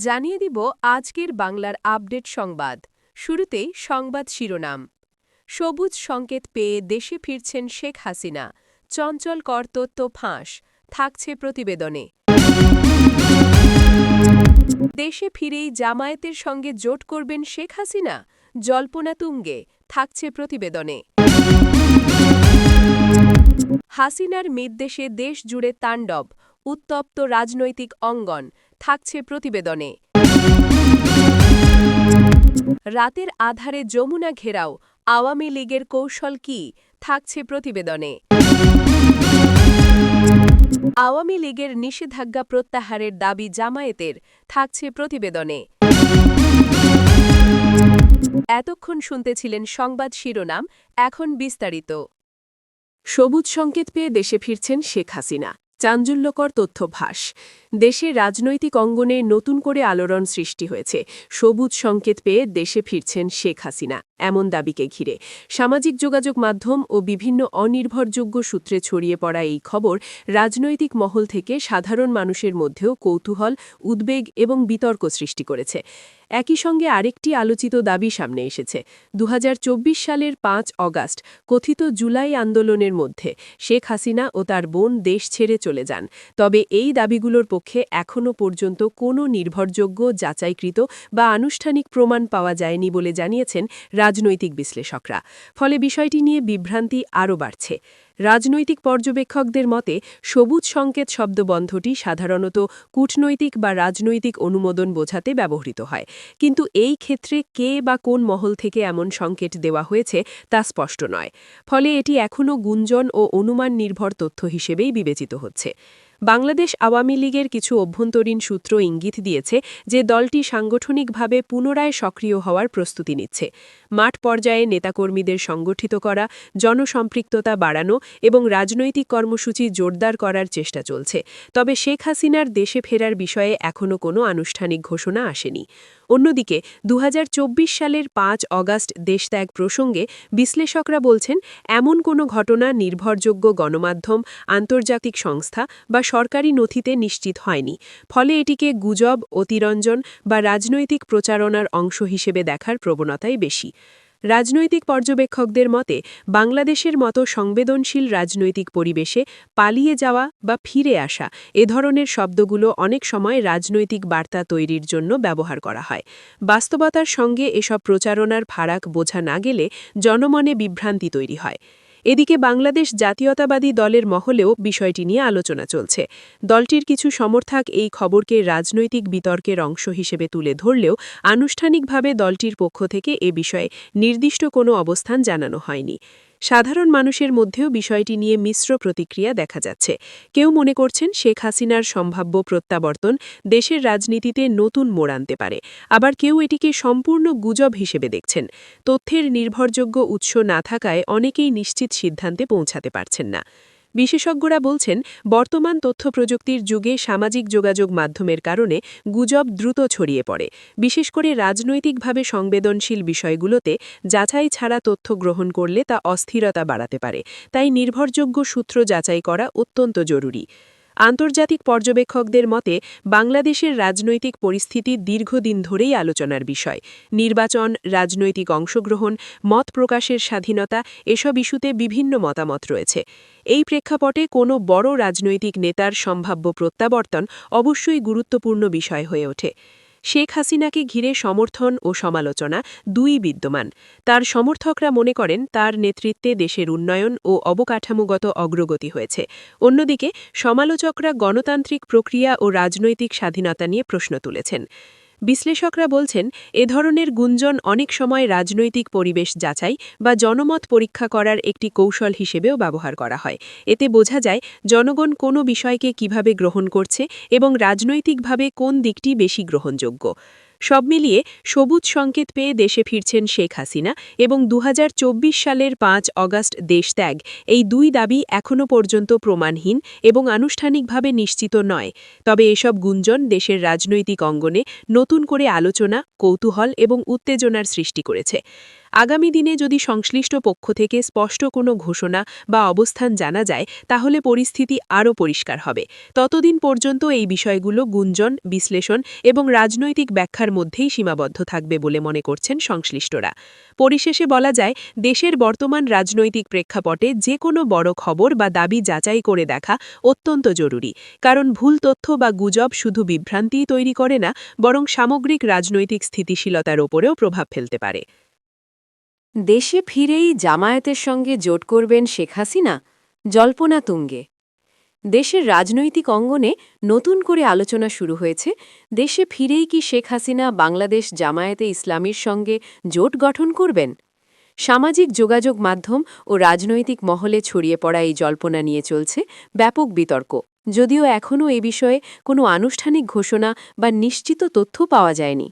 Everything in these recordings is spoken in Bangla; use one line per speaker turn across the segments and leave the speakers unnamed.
জানিয়ে দিব আজকের বাংলার আপডেট সংবাদ। শুরুতেই সংবাদ শিরোনাম। সবুজ সংকেত পেয়ে দেশে ফিরছেন শেখ হাসিনা, চঞ্চল কর্তৃত্ব ফাঁস, থাকছে প্রতিবেদনে। দেশে ফিরেই জামায়াতের সঙ্গে জোট করবেন শেখ হাসিনা, জল্পনা তুঙ্গে, থাকছে প্রতিবেদনে। হাসিনার মিতদেশে দেশ জুড়ে তাণ্ডব, উত্তপ্ত রাজনৈতিক অঙ্গন, থাকছে প্রতিবেদনে। রাতের আধারে যমুনা ঘেরাও, আওয়ামী লীগের কৌশল কি, থাকছে প্রতিবেদনে। আওয়ামী লীগের নিষেধাজ্ঞা প্রত্যাহারের দাবি জামায়াতের, থাকছে প্রতিবেদনে। এতক্ষণ শুনতেছিলেন সংবাদ শিরোনাম, এখন বিস্তারিত। সবুজ সংকেত পেয়ে দেশে ফিরছেন শেখ হাসিনা, চাঞ্চল্যকর তথ্য ফাঁস। দেশের রাজনৈতিক অঙ্গনে নতুন করে আলোড়ন সৃষ্টি হয়েছে। সবুজ সংকেত পেয়ে দেশে ফিরছেন শেখ হাসিনা, এমন দাবিকে ঘিরে সামাজিক যোগাযোগ মাধ্যম ও বিভিন্ন অনির্ভরযোগ্য সূত্রে ছড়িয়ে পড়া এই খবর রাজনৈতিক মহল থেকে সাধারণ মানুষের মধ্যেও কৌতূহল, উদ্বেগ এবং বিতর্ক সৃষ্টি করেছে। একই সঙ্গে আরেকটি আলোচিত দাবি সামনে এসেছে। ২০২৪ সালের ৫ অগাস্ট কথিত জুলাই আন্দোলনের মধ্যে শেখ হাসিনা ও তার বোন দেশ ছেড়ে চলে যান। তবে এই দাবিগুলোর পক্ষে এখনও পর্যন্ত কোনো নির্ভরযোগ্য, যাচাইকৃত বা আনুষ্ঠানিক প্রমাণ পাওয়া যায়নি বলে জানিয়েছেন রাজনৈতিক বিশ্লেষকরা। ফলে বিষয়টি নিয়ে বিভ্রান্তি আরও বাড়ছে। রাজনৈতিক পর্যবেক্ষকদের মতে সবুজ সংকেত শব্দবন্ধটি সাধারণত কূটনৈতিক বা রাজনৈতিক অনুমোদন বোঝাতে ব্যবহৃত হয়, কিন্তু এই ক্ষেত্রে কে বা কোন মহল থেকে এমন সংকেত দেওয়া হয়েছে তা স্পষ্ট নয়। ফলে এটি এখনও গুঞ্জন ও অনুমান নির্ভর তথ্য হিসেবেই বিবেচিত হচ্ছে। বাংলাদেশ আওয়ামী লীগের কিছু অভ্যন্তরীণ সূত্র ইঙ্গিত দিয়েছে যে দলটি সাংগঠনিকভাবে পুনরায় সক্রিয় হওয়ার প্রস্তুতি নিচ্ছে। মাঠ পর্যায়ে নেতাকর্মীদের সংগঠিত করা, জনসম্পৃক্ততা বাড়ানো এবং রাজনৈতিক কর্মসূচি জোরদার করার চেষ্টা চলছে। তবে শেখ হাসিনার দেশে ফেরার বিষয়ে এখনও কোনো আনুষ্ঠানিক ঘোষণা আসেনি। অন্যদিকে ২০২৪ সালের ৫ অগাস্ট দেশত্যাগ প্রসঙ্গে বিশ্লেষকরা বলছেন, এমন কোনো ঘটনা নির্ভরযোগ্য গণমাধ্যম, আন্তর্জাতিক সংস্থা বা সরকারি নথিতে নিশ্চিত হয়নি। ফলে এটিকে গুজব, অতিরঞ্জন বা রাজনৈতিক প্রচারণার অংশ হিসেবে দেখার প্রবণতাই বেশি। রাজনৈতিক পর্যবেক্ষকদের মতে বাংলাদেশের মতো সংবেদনশীল রাজনৈতিক পরিবেশে পালিয়ে যাওয়া বা ফিরে আসা এ ধরনের শব্দগুলো অনেক সময় রাজনৈতিক বার্তা তৈরির জন্য ব্যবহার করা হয়। বাস্তবতার সঙ্গে এসব প্রচারণার ফারাক বোঝা না গেলে জনমনে বিভ্রান্তি তৈরি হয়। এদিকে বাংলাদেশ জাতীয়তাবাদী দলের মহলেও বিষয়টি নিয়ে আলোচনা চলছে। দলটির কিছু সমর্থক এই খবরকে রাজনৈতিক বিতর্কের অংশ হিসেবে তুলে ধরলেও আনুষ্ঠানিকভাবে দলটির পক্ষ থেকে এ বিষয়ে নির্দিষ্ট কোনো অবস্থান জানানো হয়নি। সাধারণ মানুষের মধ্যেও বিষয়টি নিয়ে মিশ্র প্রতিক্রিয়া দেখা যাচ্ছে। কেউ মনে করছেন শেখ হাসিনার সম্ভাব্য প্রত্যাবর্তন দেশের রাজনীতিতে নতুন মোড় আনতে পারে, আবার কেউ এটিকে সম্পূর্ণ গুজব হিসেবে দেখছেন। তথ্যের নির্ভরযোগ্য উৎস না থাকায় অনেকেই নিশ্চিত সিদ্ধান্তে পৌঁছাতে পারছেন না। বিশেষজ্ঞরা বলছেন, বর্তমান তথ্যপ্রযুক্তির যুগে সামাজিক যোগাযোগ মাধ্যমের কারণে গুজব দ্রুত ছড়িয়ে পড়ে। বিশেষ করে রাজনৈতিকভাবে সংবেদনশীল বিষয়গুলোতে যাচাই ছাড়া তথ্য গ্রহণ করলে তা অস্থিরতা বাড়াতে পারে। তাই নির্ভরযোগ্য সূত্র যাচাই করা অত্যন্ত জরুরি। আন্তর্জাতিক পর্যবেক্ষকদের মতে বাংলাদেশের রাজনৈতিক পরিস্থিতি দীর্ঘদিন ধরেই আলোচনার বিষয়। নির্বাচন, রাজনৈতিক অংশগ্রহণ, মত প্রকাশের স্বাধীনতা এসব ইস্যুতে বিভিন্ন মতামত রয়েছে। এই প্রেক্ষাপটে কোনো বড় রাজনৈতিক নেতার সম্ভাব্য প্রত্যাবর্তন অবশ্যই গুরুত্বপূর্ণ বিষয় হয়ে ওঠে। শেখ হাসিনাকে ঘিরে সমর্থন ও সমালোচনা দুই বিদ্যমান। তার সমর্থকরা মনে করেন তার নেতৃত্বে দেশের উন্নয়ন ও অবকাঠামোগত অগ্রগতি হয়েছে। অন্যদিকে সমালোচকরা গণতান্ত্রিক প্রক্রিয়া ও রাজনৈতিক স্বাধীনতা নিয়ে প্রশ্ন তুলেছেন। বিশ্লেষকরা বলছেন, এ ধরনের গুঞ্জন অনেক সময় রাজনৈতিক পরিবেশ যাচাই বা জনমত পরীক্ষা করার একটি কৌশল হিসেবেও ব্যবহার করা হয়। এতে বোঝা যায় জনগণ কোনো বিষয়কে কিভাবে গ্রহণ করছে এবং রাজনৈতিকভাবে কোন দিকটি বেশি গ্রহণযোগ্য। সব মিলিয়ে সবুজ সংকেত পেয়ে দেশে ফিরছেন শেখ হাসিনা এবং ২০২৪ সালের ৫ অগাস্ট দেশত্যাগ, এই দুই দাবি এখনও পর্যন্ত প্রমাণহীন এবং আনুষ্ঠানিকভাবে নিশ্চিত নয়। তবে এসব গুঞ্জন দেশের রাজনৈতিক অঙ্গনে নতুন করে আলোচনা, কৌতূহল এবং উত্তেজনার সৃষ্টি করেছে। আগামী দিনে যদি সংশ্লিষ্ট পক্ষ থেকে স্পষ্ট কোনো ঘোষণা বা অবস্থান জানা যায় তাহলে পরিস্থিতি আরও পরিষ্কার হবে। ততদিন পর্যন্ত এই বিষয়গুলো গুঞ্জন, বিশ্লেষণ এবং রাজনৈতিক ব্যাখ্যার মধ্যেই সীমাবদ্ধ থাকবে বলে মনে করছেন সংশ্লিষ্টরা। পরিশেষে বলা যায়, দেশের বর্তমান রাজনৈতিক প্রেক্ষাপটে যে কোনো বড় খবর বা দাবি যাচাই করে দেখা অত্যন্ত জরুরি, কারণ ভুল তথ্য বা গুজব শুধু বিভ্রান্তিই তৈরি করে না, বরং সামগ্রিক রাজনৈতিক স্থিতিশীলতার ওপরেও প্রভাব ফেলতে পারে।
দেশে ফিরেই জামায়াতের সঙ্গে জোট করবেন শেখ হাসিনা, জল্পনা তুঙ্গে। দেশের রাজনৈতিক অঙ্গনে নতুন করে আলোচনা শুরু হয়েছে, দেশে ফিরেই কি শেখ হাসিনা বাংলাদেশ জামায়াতে ইসলামীর সঙ্গে জোট গঠন করবেন? সামাজিক যোগাযোগ মাধ্যম ও রাজনৈতিক মহলে ছড়িয়ে পড়া এই জল্পনা নিয়ে চলছে ব্যাপক বিতর্ক, যদিও এখনও এ বিষয়ে কোনো আনুষ্ঠানিক ঘোষণা বা নিশ্চিত তথ্য পাওয়া যায়নি।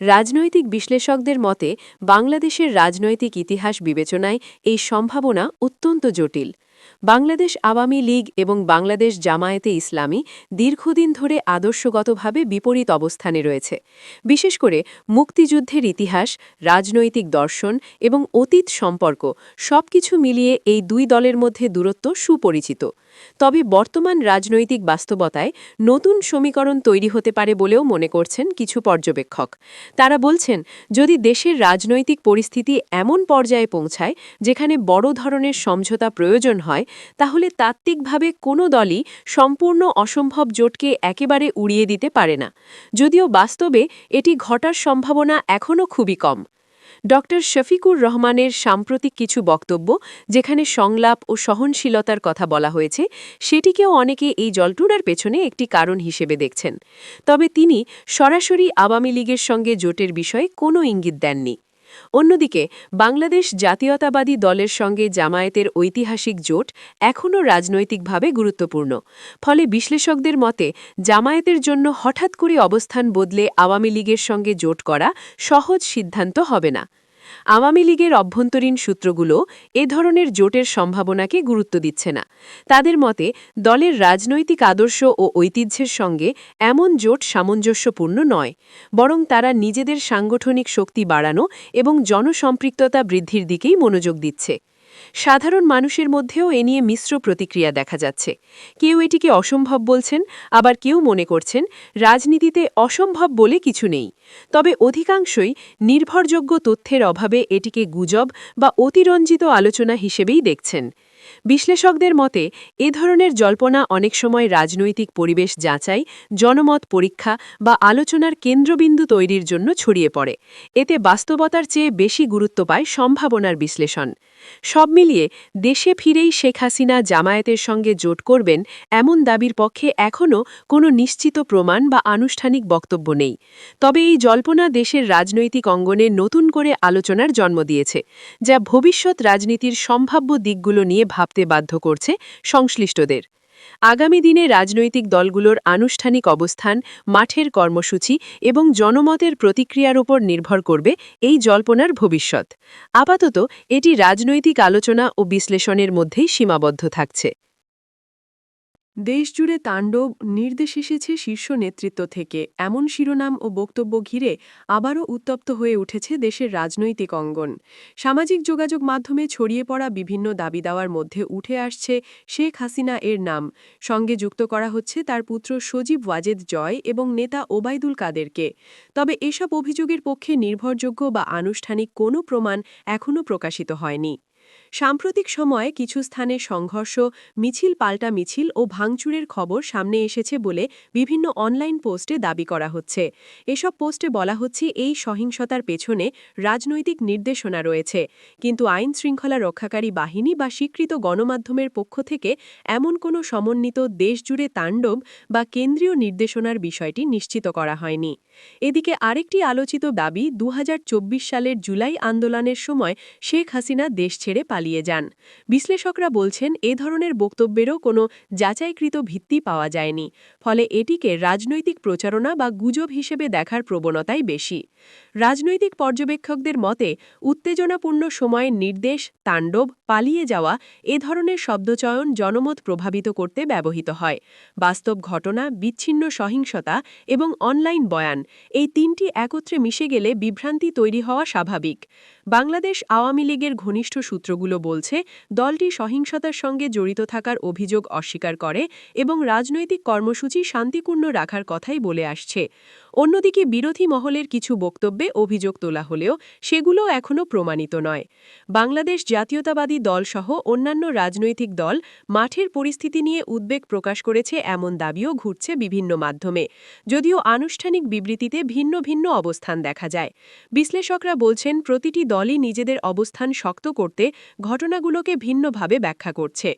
রাজনৈতিক বিশ্লেষকদের মতে বাংলাদেশের রাজনৈতিক ইতিহাস বিবেচনায় এই সম্ভাবনা অত্যন্ত জটিল। বাংলাদেশ আওয়ামী লীগ এবং বাংলাদেশ জামায়াতে ইসলামী দীর্ঘদিন ধরে আদর্শগতভাবে বিপরীত অবস্থানে রয়েছে। বিশেষ করে মুক্তিযুদ্ধের ইতিহাস, রাজনৈতিক দর্শন এবং অতীত সম্পর্ক সবকিছু মিলিয়ে এই দুই দলের মধ্যে দূরত্ব সুপরিচিত। তবে বর্তমান রাজনৈতিক বাস্তবতায় নতুন সমীকরণ তৈরি হতে পারে বলেও মনে করছেন কিছু পর্যবেক্ষক। তারা বলছেন, যদি দেশের রাজনৈতিক পরিস্থিতি এমন পর্যায়ে পৌঁছায় যেখানে বড় ধরনের সমঝোতা প্রয়োজন হয়, তাহলে তাত্ত্বিকভাবে কোনো দলই সম্পূর্ণ অসম্ভব জোটকে একেবারে উড়িয়ে দিতে পারে না, যদিও বাস্তবে এটি ঘটার সম্ভাবনা এখনও খুবই কম। ড শফিকুর রহমানের সাম্প্রতিক কিছু বক্তব্য, যেখানে সংলাপ ও সহনশীলতার কথা বলা হয়েছে, সেটিকেও অনেকে এই জল্টুরার পেছনে একটি কারণ হিসেবে দেখছেন। তবে তিনি সরাসরি আওয়ামী লীগের সঙ্গে জোটের বিষয়ে কোনো ইঙ্গিত দেননি। অন্যদিকে বাংলাদেশ জাতীয়তাবাদী দলের সঙ্গে জামায়াতের ঐতিহাসিক জোট এখনও রাজনৈতিকভাবে গুরুত্বপূর্ণ। ফলে বিশ্লেষকদের মতে জামায়াতের জন্য হঠাৎ করে অবস্থান বদলে আওয়ামী লীগের সঙ্গে জোট করা সহজ সিদ্ধান্ত হবে না। আওয়ামী লীগের অভ্যন্তরীণ সূত্রগুলো এ ধরনের জোটের সম্ভাবনাকে গুরুত্ব দিচ্ছে না। তাদের মতে দলের রাজনৈতিক আদর্শ ও ঐতিহ্যের সঙ্গে এমন জোট সামঞ্জস্যপূর্ণ নয়, বরং তারা নিজেদের সাংগঠনিক শক্তি বাড়ানো এবং জনসম্পৃক্ততা বৃদ্ধির দিকেই মনোযোগ দিচ্ছে। সাধারণ মানুষের মধ্যেও এ নিয়ে মিশ্র প্রতিক্রিয়া দেখা যাচ্ছে। কেউ এটিকে অসম্ভব বলছেন, আবার কেউ মনে করছেন রাজনীতিতে অসম্ভব বলে কিছু নেই। তবে অধিকাংশই নির্ভরযোগ্য তথ্যের অভাবে এটিকে গুজব বা অতিরঞ্জিত আলোচনা হিসেবেই দেখছেন। বিশ্লেষকদের মতে এ ধরনের জল্পনা অনেক সময় রাজনৈতিক পরিবেশ যাচাই, জনমত পরীক্ষা বা আলোচনার কেন্দ্রবিন্দু তৈরির জন্য ছড়িয়ে পড়ে। এতে বাস্তবতার চেয়ে বেশি গুরুত্ব পায় সম্ভাবনার বিশ্লেষণ। সব মিলিয়ে দেশে ফিরেই শেখ হাসিনা জামায়াতের সঙ্গে জোট করবেন এমন দাবির পক্ষে এখনও কোনো নিশ্চিত প্রমাণ বা আনুষ্ঠানিক বক্তব্য নেই। তবে এই জল্পনা দেশের রাজনৈতিক অঙ্গনে নতুন করে আলোচনার জন্ম দিয়েছে, যা ভবিষ্যৎ রাজনীতির সম্ভাব্য দিকগুলো নিয়ে ভাবতে বাধ্য করছে সংশ্লিষ্টদের। আগামী দিনে রাজনৈতিক দলগুলোর আনুষ্ঠানিক অবস্থান, মাঠের কর্মসূচি এবং জনমতের প্রতিক্রিয়ার উপর নির্ভর করবে এই জল্পনার ভবিষ্যৎ। আপাতত এটি রাজনৈতিক আলোচনা ও বিশ্লেষণের মধ্যেই সীমাবদ্ধ থাকছে।
দেশজুড়ে তাণ্ডব, নির্দেশ এসেছে শীর্ষ নেতৃত্ব থেকে, এমন শিরোনাম ও বক্তব্য ঘিরে আবারও উত্তপ্ত হয়ে উঠেছে দেশের রাজনৈতিক অঙ্গন। সামাজিক যোগাযোগ মাধ্যমে ছড়িয়ে পড়া বিভিন্ন দাবি দাওয়ার মধ্যে উঠে আসছে শেখ হাসিনা এর নাম। সঙ্গে যুক্ত করা হচ্ছে তার পুত্র সজীব ওয়াজেদ জয় এবং নেতা ওবায়দুল কাদেরকে। তবে এসব অভিযোগের পক্ষে নির্ভরযোগ্য বা আনুষ্ঠানিক কোনো প্রমাণ এখনও প্রকাশিত হয়নি। সাম্প্রতিক সময়ে কিছু স্থানে সংঘর্ষ, মিছিল পাল্টা মিছিল ও ভাঙচুরের খবর সামনে এসেছে বলে বিভিন্ন অনলাইন পোস্টে দাবি করা হচ্ছে। এসব পোস্টে বলা হচ্ছে এই সহিংসতার পেছনে রাজনৈতিক নির্দেশনা রয়েছে, কিন্তু আইন শৃঙ্খলা রক্ষাকারী বাহিনী বা স্বীকৃত গণমাধ্যমের পক্ষ থেকে এমন কোনো সমন্বিত দেশজুড়ে তাণ্ডব বা কেন্দ্রীয় নির্দেশনার বিষয়টি নিশ্চিত করা হয়নি। এদিকে আরেকটি আলোচিত দাবি, ২০২৪ সালের জুলাই আন্দোলনের সময় শেখ হাসিনা দেশ ছেড়ে পালিয়ে যান। বিশ্লেষকরা বলছেন এ ধরনের বক্তব্যেরও কোনো যাচাইকৃত ভিত্তি পাওয়া যায়নি, ফলে এটিকে রাজনৈতিক প্রচারণা বা গুজব হিসেবে দেখার প্রবণতাই বেশি। রাজনৈতিক পর্যবেক্ষকদের মতে উত্তেজনাপূর্ণ সময়ে নির্দেশ, তাণ্ডব, পালিয়ে যাওয়া এ ধরনের শব্দচয়ন জনমত প্রভাবিত করতে ব্যবহৃত হয়। বাস্তব ঘটনা, বিচ্ছিন্ন সহিংসতা এবং অনলাইন বয়ান, এই তিনটি একত্রে মিশে গেলে বিভ্রান্তি তৈরি হওয়া স্বাভাবিক। বাংলাদেশ আওয়ামী লীগের ঘনিষ্ঠ সূত্রগুলো বলছে দলটি সহিংসতার সঙ্গে জড়িত থাকার অভিযোগ অস্বীকার করে এবং রাজনৈতিক কর্মসূচি শান্তিপূর্ণ রাখার কথাই বলে আসছে। অন্যদিকে বিরোধী মহলের কিছু বক্তব্যে অভিযোগ তোলা হলেও সেগুলো এখনও প্রমাণিত নয়। বাংলাদেশ জাতীয়তাবাদী দলসহ অন্যান্য রাজনৈতিক দল মাঠের পরিস্থিতি নিয়ে উদ্বেগ প্রকাশ করেছে এমন দাবিও ঘুরছে বিভিন্ন মাধ্যমে, যদিও আনুষ্ঠানিক বিবৃতিতে ভিন্ন ভিন্ন অবস্থান দেখা যায়। বিশ্লেষকরা বলছেন প্রতিটি দলই নিজেদের অবস্থান শক্ত করতে ঘটনাগুলোকে ভিন্নভাবে ব্যাখ্যা করছে।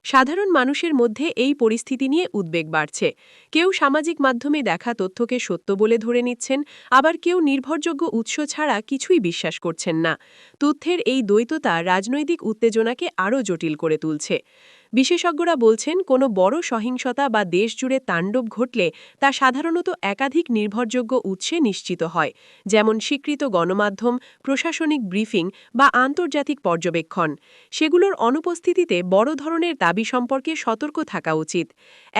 সাধারণ মানুষের মধ্যে এই পরিস্থিতি নিয়ে উদ্বেগ বাড়ছে। কেউ সামাজিক মাধ্যমে দেখা তথ্যকে সত্য বলে ধরে নিচ্ছেন, আবার কেউ নির্ভরযোগ্য উৎস ছাড়া কিছুই বিশ্বাস করছেন না। তথ্যের এই দ্বৈততা রাজনৈতিক উত্তেজনাকে আরও জটিল করে তুলছে। বিশেষজ্ঞরা বলছেন কোনো বড় সহিংসতা বা দেশজুড়ে তাণ্ডব ঘটলে তা সাধারণত একাধিক নির্ভরযোগ্য উৎসে নিশ্চিত হয়, যেমন স্বীকৃত গণমাধ্যম, প্রশাসনিক ব্রিফিং বা আন্তর্জাতিক পর্যবেক্ষণ। সেগুলোর অনুপস্থিতিতে বড় ধরনের দাবি সম্পর্কে সতর্ক থাকা উচিত।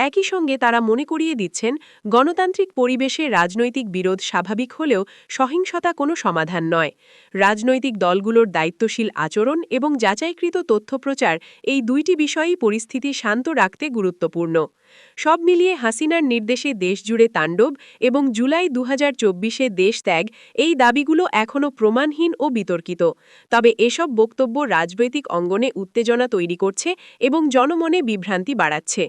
একই সঙ্গে তারা মনে করিয়ে দিচ্ছেন, গণতান্ত্রিক পরিবেশে রাজনৈতিক বিরোধ স্বাভাবিক হলেও সহিংসতা কোনো সমাধান নয়। রাজনৈতিক দলগুলোর দায়িত্বশীল আচরণ এবং যাচাইকৃত তথ্য প্রচার, এই দুইটি বিষয়ই পরিস্থিতি শান্ত রাখতে গুরুত্বপূর্ণ। সব মিলিয়ে হাসিনার নির্দেশে দেশজুড়ে তাণ্ডব এবং জুলাই 2024-এ দেশ ত্যাগ, এই দাবিগুলো এখনও প্রমাণহীন ও বিতর্কিত। তবে এসব বক্তব্য রাজনৈতিক অঙ্গনে উত্তেজনা তৈরি করছে এবং জনমনে বিভ্রান্তি বাড়াচ্ছে।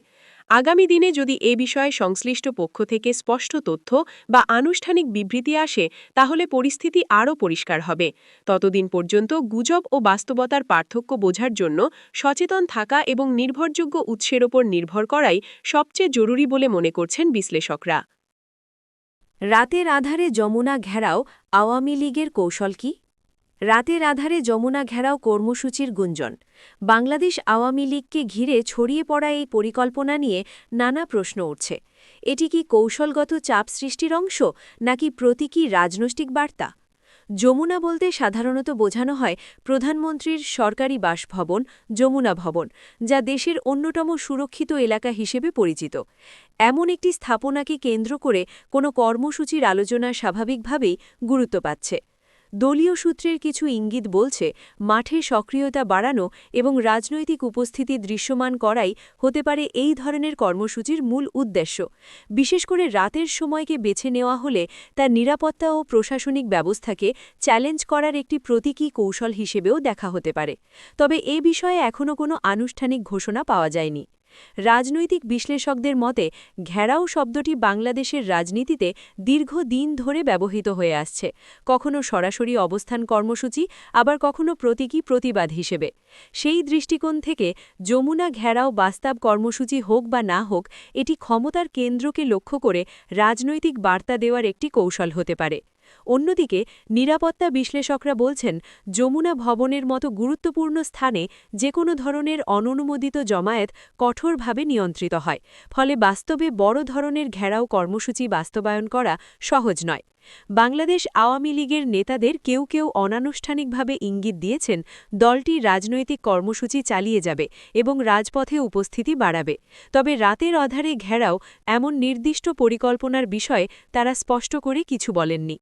আগামী দিনে যদি এ বিষয়ে সংশ্লিষ্ট পক্ষ থেকে স্পষ্ট তথ্য বা আনুষ্ঠানিক বিবৃতি আসে, তাহলে পরিস্থিতি আরও পরিষ্কার হবে। ততদিন পর্যন্ত গুজব ও বাস্তবতার পার্থক্য বোঝার জন্য সচেতন থাকা এবং নির্ভরযোগ্য উৎসের ওপর নির্ভর করাই সবচেয়ে জরুরি বলে মনে করছেন বিশ্লেষকরা।
রাতের আধারে যমুনা ঘেরাও আওয়ামী লীগের কৌশল কি? রাতের আধারে যমুনা ঘেরাও কর্মসূচির গুঞ্জন। বাংলাদেশ আওয়ামী লীগকে ঘিরে ছড়িয়ে পড়া এই পরিকল্পনা নিয়ে নানা প্রশ্ন উঠছে। এটি কি কৌশলগত চাপ সৃষ্টির অংশ, নাকি প্রতীকী রাজনৈতিক বার্তা? যমুনা বলতে সাধারণত বোঝানো হয় প্রধানমন্ত্রীর সরকারি বাসভবন যমুনা ভবন, যা দেশের অন্যতম সুরক্ষিত এলাকা হিসেবে পরিচিত। এমন একটি স্থাপনাকে কেন্দ্র করে কোনো কর্মসূচির আলোচনা স্বাভাবিকভাবেই গুরুত্ব পাচ্ছে। দলীয় সূত্রের কিছু ইঙ্গিত বলছে, মাঠে সক্রিয়তা বাড়ানো এবং রাজনৈতিক উপস্থিতি দৃশ্যমান করাই হতে পারে এই ধরনের কর্মসূচির মূল উদ্দেশ্য। বিশেষ করে রাতের সময়কে বেছে নেওয়া হলে তা নিরাপত্তা ও প্রশাসনিক ব্যবস্থাকে চ্যালেঞ্জ করার একটি প্রতীকী কৌশল হিসেবেও দেখা হতে পারে। তবে এ বিষয়ে এখনও কোনো আনুষ্ঠানিক ঘোষণা পাওয়া যায়নি। রাজনৈতিক বিশ্লেষকদের মতে, ঘেরাও শব্দটি বাংলাদেশের রাজনীতিতে দীর্ঘদিন ধরে ব্যবহৃত হয়ে আসছে, কখনো সরাসরি অবস্থান কর্মসূচি, আবার কখনো প্রতীকী প্রতিবাদ হিসেবে। সেই দৃষ্টিকোণ থেকে যমুনা ঘেরাও বাস্তব কর্মসূচি হোক বা না হোক, এটি ক্ষমতার কেন্দ্রকে লক্ষ্য করে রাজনৈতিক বার্তা দেওয়ার একটি কৌশল হতে পারে। অন্যদিকে নিরাপত্তা বিশ্লেষকরা বলছেন, যমুনা ভবনের মতো গুরুত্বপূর্ণ স্থানে যে কোনো ধরনের অননুমোদিত জমায়েত কঠোরভাবে নিয়ন্ত্রিত হয়, ফলে বাস্তবে বড় ধরনের ঘেরাও কর্মসূচি বাস্তবায়ন করা সহজ নয়। বাংলাদেশ আওয়ামী লীগের নেতাদের কেউ কেউ অনানুষ্ঠানিকভাবে ইঙ্গিত দিয়েছেন দলটি রাজনৈতিক কর্মসূচি চালিয়ে যাবে এবং রাজপথে উপস্থিতি বাড়াবে। তবে রাতের আধারে ঘেরাও এমন নির্দিষ্ট পরিকল্পনার বিষয়ে তারা স্পষ্ট করে কিছু বলেননি।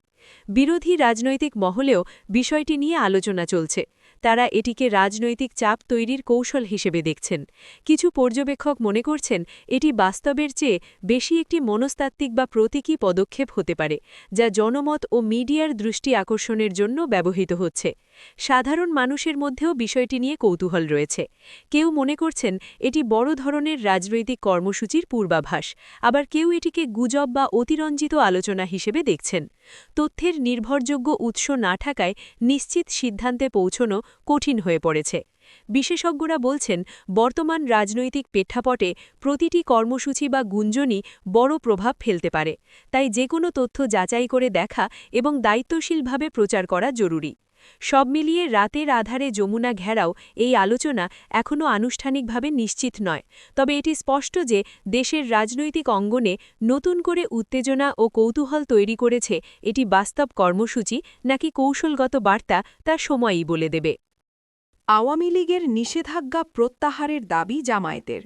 বিরোধী রাজনৈতিক মহলেও বিষয়টি নিয়ে আলোচনা চলছে। তারা এটিকে রাজনৈতিক চাপ তৈরির কৌশল হিসেবে দেখছেন। কিছু পর্যবেক্ষক মনে করছেন এটি বাস্তবের চেয়ে বেশি একটি মনস্তাত্ত্বিক বা প্রতীকী পদক্ষেপ হতে পারে, যা জনমত ও মিডিয়ার দৃষ্টি আকর্ষণের জন্য ব্যবহৃত হচ্ছে। সাধারণ মানুষের মধ্যেও বিষয়টি নিয়ে কৌতূহল রয়েছে। কেউ মনে করছেন এটি বড় ধরনের রাজনৈতিক কর্মসূচির পূর্বাভাস, আবার কেউ এটিকে গুজব বা অতিরঞ্জিত আলোচনা হিসেবে দেখছেন। তথ্যের নির্ভরযোগ্য উৎস না থাকায় নিশ্চিত সিদ্ধান্তে পৌঁছানো কঠিন হয়ে পড়েছে। বিশেষজ্ঞরা বলছেন, বর্তমান রাজনৈতিক প্রেক্ষাপটে প্রতিটি কর্মসূচি বা গুঞ্জনই বড় প্রভাব ফেলতে পারে। তাই যে কোনো তথ্য যাচাই করে দেখা এবং দায়িত্বশীলভাবে প্রচার করা জরুরি। সব মিলিয়ে রাতের আধারে যমুনা ঘেরাও এই আলোচনা এখনও আনুষ্ঠানিকভাবে নিশ্চিত নয়। তবে এটি স্পষ্ট যে দেশের রাজনৈতিক অঙ্গনে নতুন করে উত্তেজনা ও কৌতূহল তৈরি করেছে এটি বাস্তব কর্মসূচি নাকি কৌশলগত বার্তা, তা সময়ই বলে দেবে।
আওয়ামী লীগের নিষেধাজ্ঞা প্রত্যাহারের দাবি জামায়াতের।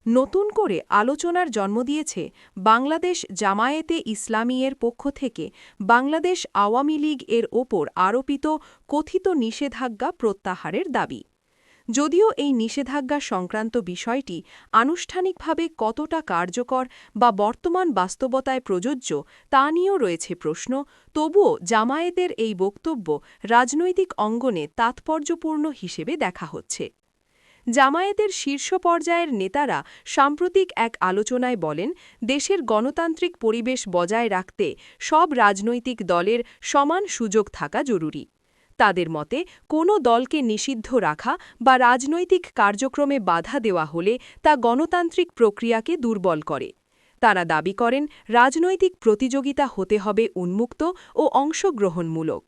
নতুন করে আলোচনার জন্ম দিয়েছে বাংলাদেশ জামায়াতে ইসলামীর পক্ষ থেকে বাংলাদেশ আওয়ামী লীগ এর ওপর আরোপিত কথিত নিষেধাজ্ঞা প্রত্যাহারের দাবি। যদিও এই নিষেধাজ্ঞা সংক্রান্ত বিষয়টি আনুষ্ঠানিকভাবে কতটা কার্যকর বা বর্তমান বাস্তবতায় প্রযোজ্য তা নিয়েও রয়েছে প্রশ্ন, তবুও জামায়াতের এই বক্তব্য রাজনৈতিক অঙ্গনে তাৎপর্যপূর্ণ হিসেবে দেখা হচ্ছে। জামায়াতের শীর্ষ পর্যায়ের নেতারা সাম্প্রতিক এক আলোচনায় বলেন, দেশের গণতান্ত্রিক পরিবেশ বজায় রাখতে সব রাজনৈতিক দলের সমান সুযোগ থাকা জরুরি। তাদের মতে কোনো দলকে নিষিদ্ধ রাখা বা রাজনৈতিক কার্যক্রমে বাধা দেওয়া হলে তা গণতান্ত্রিক প্রক্রিয়াকে দুর্বল করে। তারা দাবি করেন, রাজনৈতিক প্রতিযোগিতা হতে হবে উন্মুক্ত ও অংশগ্রহণমূলক।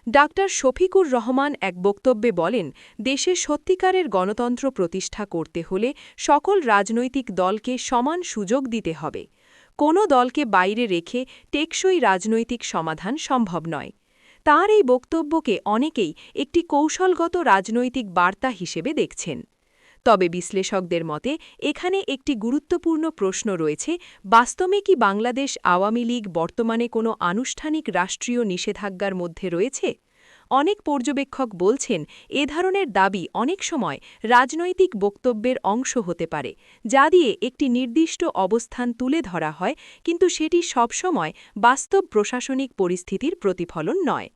ডাক্তার শফিকুর রহমান এক বক্তব্যে বলেন, দেশে সত্যিকারের গণতন্ত্র প্রতিষ্ঠা করতে হলে সকল রাজনৈতিক দলকে সমান সুযোগ দিতে হবে। কোনো দলকে বাইরে রেখে টেকসই রাজনৈতিক সমাধান সম্ভব নয়। তাঁর এই বক্তব্যকে অনেকেই একটি কৌশলগত রাজনৈতিক বার্তা হিসেবে দেখছেন। তবে বিশ্লেষকদের মতে এখানে একটি গুরুত্বপূর্ণ প্রশ্ন রয়েছে, বাস্তবে কি বাংলাদেশ আওয়ামী লীগ বর্তমানে কোনো আনুষ্ঠানিক রাষ্ট্রীয় নিষেধাজ্ঞার মধ্যে রয়েছে? অনেক পর্যবেক্ষক বলছেন, এ ধরনের দাবি অনেক সময় রাজনৈতিক বক্তব্যের অংশ হতে পারে, যা দিয়ে একটি নির্দিষ্ট অবস্থান তুলে ধরা হয়, কিন্তু সেটি সবসময় বাস্তব প্রশাসনিক পরিস্থিতির প্রতিফলন নয়।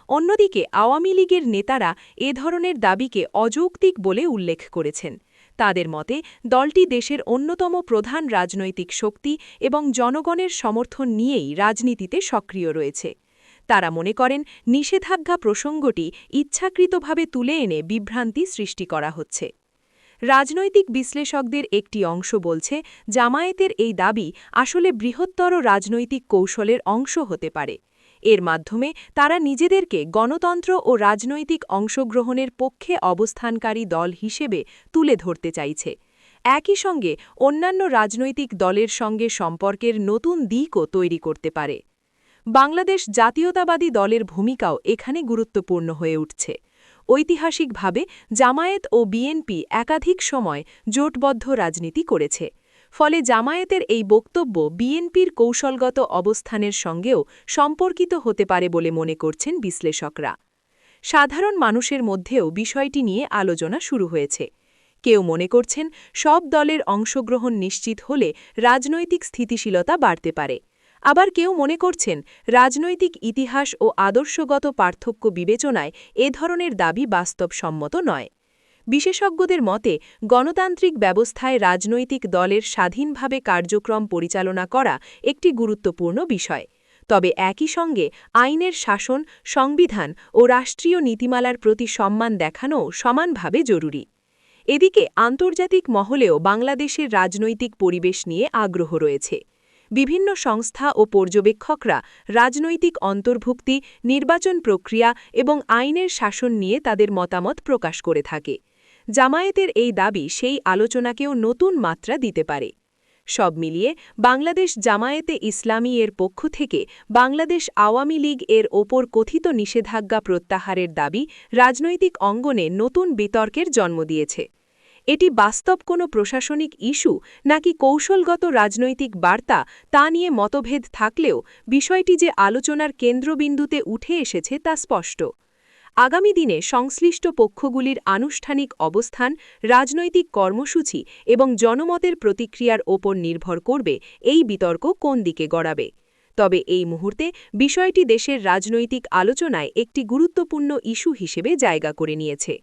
অন্যদিকে আওয়ামী লীগের নেতারা এ ধরনের দাবিকে অযৌক্তিক বলে উল্লেখ করেছেন। তাদের মতে দলটি দেশের অন্যতম প্রধান রাজনৈতিক শক্তি এবং জনগণের সমর্থন নিয়েই রাজনীতিতে সক্রিয় রয়েছে। তারা মনে করেন, নিষেধাজ্ঞা প্রসঙ্গটি ইচ্ছাকৃতভাবে তুলে এনে বিভ্রান্তি সৃষ্টি করা হচ্ছে। রাজনৈতিক বিশ্লেষকদের একটি অংশ বলছে, জামায়াতের এই দাবি আসলে বৃহত্তর রাজনৈতিক কৌশলের অংশ হতে পারে। এর মাধ্যমে তারা নিজেদেরকে গণতন্ত্র ও রাজনৈতিক অংশগ্রহণের পক্ষে অবস্থানকারী দল হিসেবে তুলে ধরতে চাইছে। একই সঙ্গে অন্যান্য রাজনৈতিক দলের সঙ্গে সম্পর্কের নতুন দিকও তৈরি করতে পারে। বাংলাদেশ জাতীয়তাবাদী দলের ভূমিকাও এখানে গুরুত্বপূর্ণ হয়ে উঠছে। ঐতিহাসিকভাবে জামায়াত ও বিএনপি একাধিক সময় জোটবদ্ধ রাজনীতি করেছে। ফলে জামায়াতের এই বক্তব্য বিএনপির কৌশলগত অবস্থানের সঙ্গেও সম্পর্কিত হতে পারে বলে মনে করছেন বিশ্লেষকরা। সাধারণ মানুষের মধ্যেও বিষয়টি নিয়ে আলোচনা শুরু হয়েছে। কেউ মনে করছেন, সব দলের অংশগ্রহণ নিশ্চিত হলে রাজনৈতিক স্থিতিশীলতা বাড়তে পারে। আবার কেউ মনে করছেন, রাজনৈতিক ইতিহাস ও আদর্শগত পার্থক্য বিবেচনায় এ ধরনের দাবি বাস্তবসম্মত নয়। বিশেষজ্ঞদের মতে গণতান্ত্রিক ব্যবস্থায় রাজনৈতিক দলের স্বাধীনভাবে কার্যক্রম পরিচালনা করা একটি গুরুত্বপূর্ণ বিষয়। তবে একই সঙ্গে আইনের শাসন, সংবিধান ও রাষ্ট্রীয় নীতিমালার প্রতি সম্মান দেখানোও সমানভাবে জরুরি। এদিকে আন্তর্জাতিক মহলেও বাংলাদেশের রাজনৈতিক পরিবেশ নিয়ে আগ্রহ রয়েছে। বিভিন্ন সংস্থা ও পর্যবেক্ষকরা রাজনৈতিক অন্তর্ভুক্তি, নির্বাচন প্রক্রিয়া এবং আইনের শাসন নিয়ে তাদের মতামত প্রকাশ করে থাকে। জামায়াতের এই দাবি সেই আলোচনাকেও নতুন মাত্রা দিতে পারে। সব মিলিয়ে বাংলাদেশ জামায়াতে ইসলামী এর পক্ষ থেকে বাংলাদেশ আওয়ামী লীগ এর ওপর কথিত নিষেধাজ্ঞা প্রত্যাহারের দাবি রাজনৈতিক অঙ্গনে নতুন বিতর্কের জন্ম দিয়েছে। এটি বাস্তব কোনো প্রশাসনিক ইস্যু নাকি কৌশলগত রাজনৈতিক বার্তা তা নিয়ে মতভেদ থাকলেও বিষয়টি যে আলোচনার কেন্দ্রবিন্দুতে উঠে এসেছে তা স্পষ্ট। আগামী দিনে সংশ্লিষ্ট পক্ষগুলির আনুষ্ঠানিক অবস্থান, রাজনৈতিক কর্মসূচি এবং জনমতের প্রতিক্রিয়ার ওপর নির্ভর করবে এই বিতর্ক কোন দিকে গড়াবে। তবে এই মুহূর্তে বিষয়টি দেশের রাজনৈতিক আলোচনায় একটি গুরুত্বপূর্ণ ইস্যু হিসেবে জায়গা করে নিয়েছে।